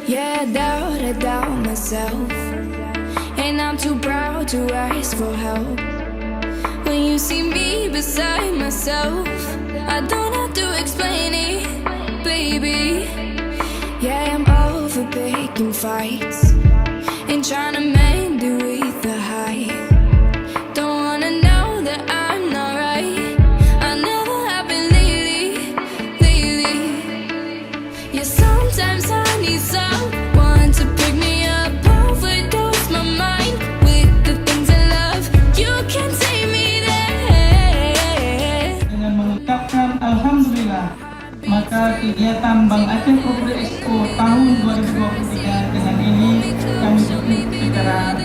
Yeah, I doubt myself, and I'm too proud to ask for help. When you see me beside myself, I don't have to explain it, baby. Yeah, I'm over picking fights and trying to mend it with the height. Don't wanna know that I'm not right. I never have been lately. Yeah, sometimes I need someone to pick me up, overdose my mind with the things I love. You can take me there. Dengan mengucapkan Alhamdulillah, maka kegiatan Bank Aceh Progres Expo tahun 2023 dengan ini kami tutup secara